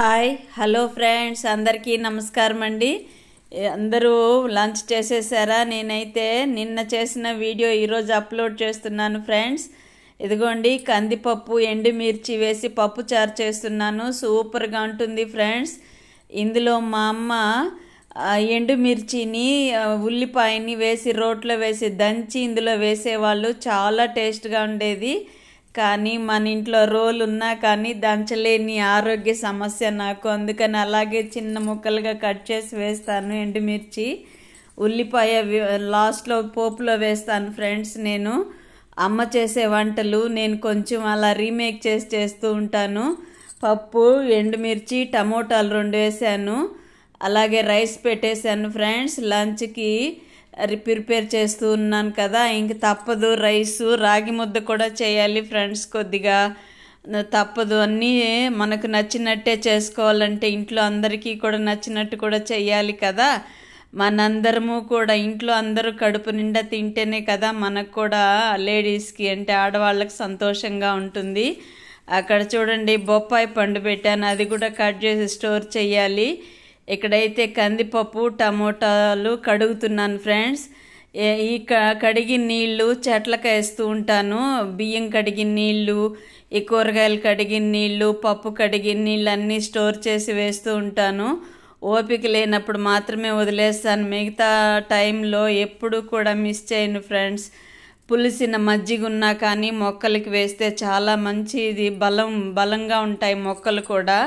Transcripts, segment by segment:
Hi hello friends, అందరికీ నమస్కారం అండి. అందరూ లంచ్ చేసేసారా? నేనైతే నిన్న చేసిన వీడియో ఈరోజు అప్లోడ్ చేస్తున్నాను ఫ్రెండ్స్. ఇదిగోండి, కందిపప్పు ఎండుమిర్చి వేసి పప్పు చారు చేస్తున్నాను. సూపర్గా ఉంటుంది ఫ్రెండ్స్. ఇందులో మా అమ్మ ఎండుమిర్చిని ఉల్లిపాయని వేసి రోట్లో వేసి దంచి ఇందులో వేసేవాళ్ళు. చాలా టేస్ట్గా ఉండేది. కానీ మన ఇంట్లో రోలు ఉన్నా కానీ దంచలేని ఆరోగ్య సమస్య నాకు. అందుకని అలాగే చిన్న ముక్కలుగా కట్ చేసి వేస్తాను. ఎండుమిర్చి ఉల్లిపాయ లాస్ట్లో పోపులో వేస్తాను ఫ్రెండ్స్. నేను అమ్మ చేసే వంటలు నేను కొంచెం అలా రీమేక్ చేస్తూ ఉంటాను. పప్పు, ఎండుమిర్చి, టమోటాలు 2 వేసాను. అలాగే రైస్ పెట్టేశాను ఫ్రెండ్స్. లంచ్కి ప్రిపేర్ చేస్తూ ఉన్నాను కదా, ఇంక తప్పదు. రైసు, రాగి ముద్ద కూడా చేయాలి ఫ్రెండ్స్. కొద్దిగా తప్పదు. అన్నీ మనకు నచ్చినట్టే చేసుకోవాలంటే ఇంట్లో అందరికీ కూడా నచ్చినట్టు కూడా చేయాలి కదా. మనందరము కూడా ఇంట్లో అందరూ కడుపు నిండా తింటేనే కదా మనకు కూడా, లేడీస్కి అంటే ఆడవాళ్ళకి సంతోషంగా ఉంటుంది. అక్కడ చూడండి, బొప్పాయి పండు పెట్టాను. అది కూడా కట్ చేసి స్టోర్ చేయాలి. ఇక్కడైతే కందిపప్పు, టమోటాలు కడుగుతున్నాను ఫ్రెండ్స్. ఈ కడిగిన నీళ్ళు చెట్లకు వేస్తూ ఉంటాను. బియ్యం కడిగిన నీళ్ళు, ఈ కూరగాయలు కడిగిన నీళ్ళు, పప్పు కడిగిన నీళ్ళు అన్నీ స్టోర్ చేసి వేస్తూ ఉంటాను. ఓపిక లేనప్పుడు మాత్రమే వదిలేస్తాను. మిగతా టైంలో ఎప్పుడు కూడా మిస్ చేయను ఫ్రెండ్స్. పులిసిన మజ్జిగ ఉన్నా కానీ మొక్కలకి వేస్తే చాలా మంచిది. బలంగా ఉంటాయి మొక్కలు కూడా.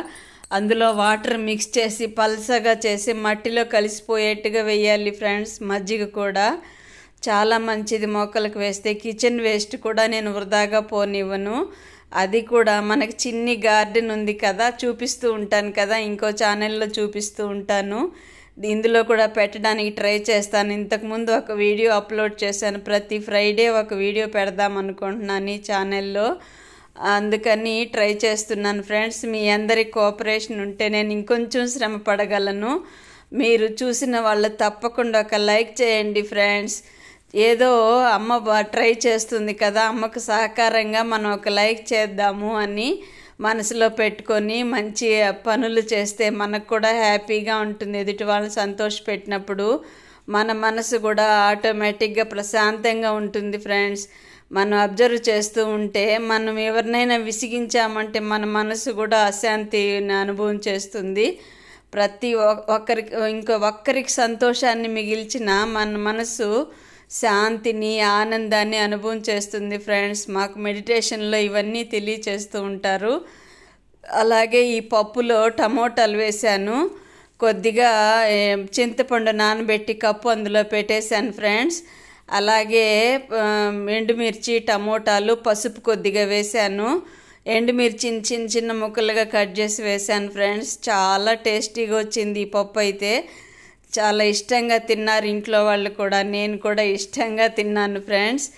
అందులో వాటర్ మిక్స్ చేసి పల్సగా చేసి మట్టిలో కలిసిపోయేట్టుగా వేయాలి ఫ్రెండ్స్. మజ్జిగ కూడా చాలా మంచిది మొక్కలకు వేస్తే. కిచెన్ వేస్ట్ కూడా నేను వృధాగా పోనివ్వను. అది కూడా మనకి చిన్ని గార్డెన్ ఉంది కదా, చూపిస్తూ ఉంటాను కదా, ఇంకో ఛానల్లో చూపిస్తూ ఉంటాను. ఇందులో కూడా పెట్టడానికి ట్రై చేస్తాను. ఇంతకుముందు ఒక వీడియో అప్లోడ్ చేశాను. ప్రతి ఫ్రైడే ఒక వీడియో పెడదాం అనుకుంటున్నాను ఈ ఛానల్లో. అందుకని ట్రై చేస్తున్నాను ఫ్రెండ్స్. మీ అందరి కోఆపరేషన్ ఉంటే నేను ఇంకొంచెం శ్రమ పడగలను. మీరు చూసిన వాళ్ళు తప్పకుండా ఒక లైక్ చేయండి ఫ్రెండ్స్. ఏదో అమ్మ ట్రై చేస్తుంది కదా, అమ్మకు సహకారంగా మనం ఒక లైక్ చేద్దాము అని మనసులో పెట్టుకొని మంచి పనులు చేస్తే మనకు కూడా హ్యాపీగా ఉంటుంది. ఎదుటి వాళ్ళని సంతోషపెట్టినప్పుడు మన మనసు కూడా ఆటోమేటిక్గా ప్రశాంతంగా ఉంటుంది ఫ్రెండ్స్. మనం అబ్జర్వ్ చేస్తూ ఉంటే మనం ఎవరినైనా విసిగించామంటే మన మనసు కూడా అశాంతిని అనుభవం చేస్తుంది. ప్రతి ఒక్కరికి సంతోషాన్ని మిగిల్చిన మన మనసు శాంతిని, ఆనందాన్ని అనుభవం చేస్తుంది ఫ్రెండ్స్. మాకు మెడిటేషన్లో ఇవన్నీ తెలియచేస్తూ ఉంటారు. అలాగే ఈ పప్పులో టమోటాలు వేశాను. కొద్దిగా చింతపండు నానబెట్టి కప్పు అందులో పెట్టేశాను ఫ్రెండ్స్. అలాగే ఎండుమిర్చి, టమోటాలు, పసుపు కొద్దిగా వేశాను. ఎండుమిర్చిని చిన్న చిన్న ముక్కలుగా కట్ చేసి వేశాను ఫ్రెండ్స్. చాలా టేస్టీగా వచ్చింది ఈ పప్పు అయితే. చాలా ఇష్టంగా తిన్నారు ఇంట్లో వాళ్ళు కూడా, నేను కూడా ఇష్టంగా తిన్నాను ఫ్రెండ్స్.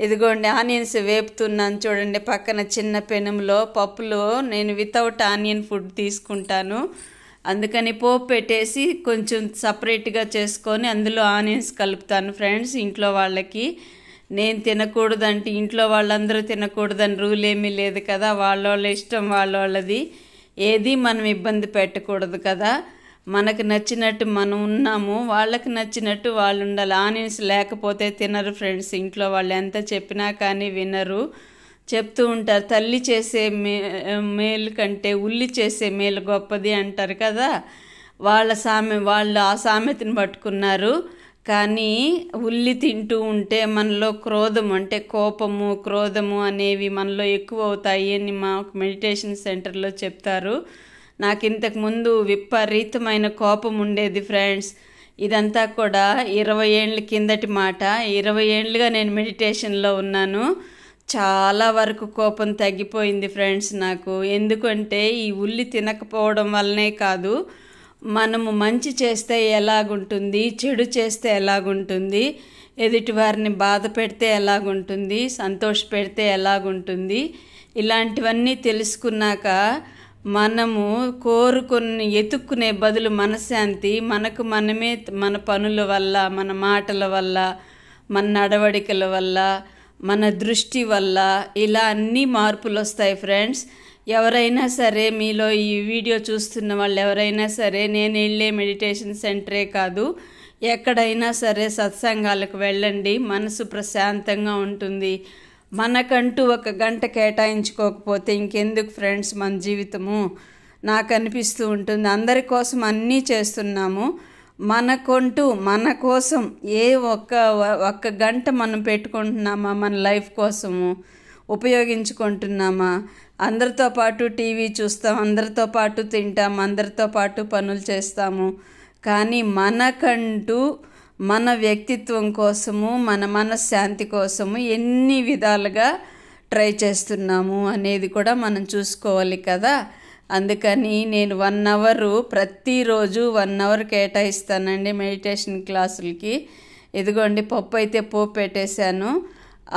ఇదిగోండి, ఆనియన్స్ వేపుతున్నాను చూడండి. పక్కన చిన్న పెనంలో పప్పులో నేను వితౌట్ ఆనియన్ ఫుడ్ తీసుకుంటాను. అందుకని పోపు పెట్టేసి కొంచెం సపరేట్గా చేసుకొని అందులో ఆనియన్స్ కలుపుతాను ఫ్రెండ్స్. ఇంట్లో వాళ్ళకి నేను తినకూడదంటే ఇంట్లో వాళ్ళందరూ తినకూడదని రూల్ ఏమీ లేదు కదా. వాళ్ళ ఇష్టం వాళ్ళది. ఏది మనం ఇబ్బంది పెట్టకూడదు కదా. మనకు నచ్చినట్టు మనం ఉన్నాము, వాళ్ళకి నచ్చినట్టు వాళ్ళు ఉండాలి. ఆనియన్స్ లేకపోతే తినరు ఫ్రెండ్స్. ఇంట్లో వాళ్ళు ఎంత చెప్పినా కానీ వినరు. చెప్తూ ఉంటారు, తల్లి చేసే మేలు కంటే ఉల్లి చేసే మేలు గొప్పది అంటారు కదా. వాళ్ళు ఆ సామెతను పట్టుకున్నారు. కానీ ఉల్లి తింటూ ఉంటే మనలో క్రోధం అంటే కోపము, క్రోధము అనేవి మనలో ఎక్కువ అవుతాయి అని మాకు మెడిటేషన్ సెంటర్లో చెప్తారు. నాకు ఇంతకుముందు విపరీతమైన కోపం ఉండేది ఫ్రెండ్స్. ఇదంతా కూడా 20 ఏళ్ళ కిందటి మాట. 20 ఏళ్ళుగా నేను మెడిటేషన్లో ఉన్నాను. చాలా వరకు కోపం తగ్గిపోయింది ఫ్రెండ్స్ నాకు. ఎందుకంటే ఈ ఉల్లి తినకపోవడం వల్లనే కాదు, మనము మంచి చేస్తే ఎలాగుంటుంది, చెడు చేస్తే ఎలాగుంటుంది, ఎదుటి వారిని బాధ పెడితే ఎలాగుంటుంది, సంతోష పెడితే ఎలాగుంటుంది, ఇలాంటివన్నీ తెలుసుకున్నాక మనము ఎతుక్కునే బదులు మనశ్శాంతి మనకు మనమే మన పనుల వల్ల, మన మాటల వల్ల, మన నడవడికల వల్ల, మన దృష్టి వల్ల ఇలా అన్ని మార్పులు వస్తాయి ఫ్రెండ్స్. ఎవరైనా సరే మీలో ఈ వీడియో చూస్తున్న వాళ్ళు ఎవరైనా సరే, నేను వెళ్ళే మెడిటేషన్ సెంటరే కాదు, ఎక్కడైనా సరే సత్సంగాలకు వెళ్ళండి. మనసు ప్రశాంతంగా ఉంటుంది. మనకంటూ ఒక గంట కేటాయించుకోకపోతే ఇంకెందుకు ఫ్రెండ్స్ మన జీవితము? నాకు అనిపిస్తూ ఉంటుంది. అందరి కోసం అన్నీ చేస్తున్నాము, మనకంటూ మన కోసం ఒక్క గంట మనం పెట్టుకుంటున్నామా? మన లైఫ్ కోసము ఉపయోగించుకుంటున్నామా? అందరితో పాటు టీవీ చూస్తాం, అందరితో పాటు తింటాం, అందరితో పాటు పనులు చేస్తాము, కానీ మనకంటూ మన వ్యక్తిత్వం కోసము, మన మనశ్శాంతి కోసము ఎన్ని విధాలుగా ట్రై చేస్తున్నాము అనేది కూడా మనం చూసుకోవాలి కదా. అందుకని నేను 1 అవర్ ప్రతిరోజు 1 అవర్ కేటాయిస్తానండి మెడిటేషన్ క్లాసులకి. ఇదిగోండి, పప్పు అయితే పోపు పెట్టేశాను.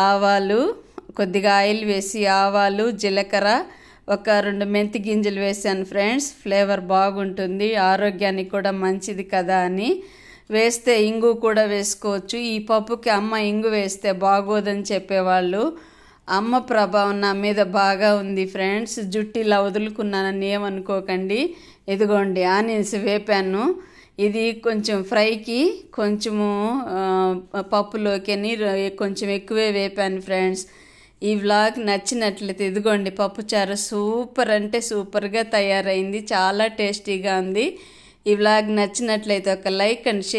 ఆవాలు, కొద్దిగా ఆయిల్ వేసి ఆవాలు, జీలకర్ర, ఒక 2 మెంతి గింజలు వేసాను ఫ్రెండ్స్. ఫ్లేవర్ బాగుంటుంది, ఆరోగ్యానికి కూడా మంచిది కదా అని. వేస్తే ఇంగు కూడా వేసుకోవచ్చు. ఈ పప్పుకి అమ్మ ఇంగు వేస్తే బాగోదని చెప్పేవాళ్ళు. అమ్మ ప్రభావం నా మీద బాగా ఉంది ఫ్రెండ్స్. జుట్టు ఇలా వదులుకున్నానని ఏమనుకోకండి. ఇదిగోండి, ఆనియన్స్ వేపాను. ఇది కొంచెం ఫ్రైకి, కొంచెము పప్పులోకి అని కొంచెం ఎక్కువే వేపాను ఫ్రెండ్స్. ఈ వ్లాగ్ నచ్చినట్లయితే ఇదిగోండి, పప్పుచారు సూపర్ అంటే సూపర్గా తయారైంది, చాలా టేస్టీగా ఉంది. ఈ వ్లాగ్ నచ్చినట్లయితే ఒక లైక్ అండ్ షేర్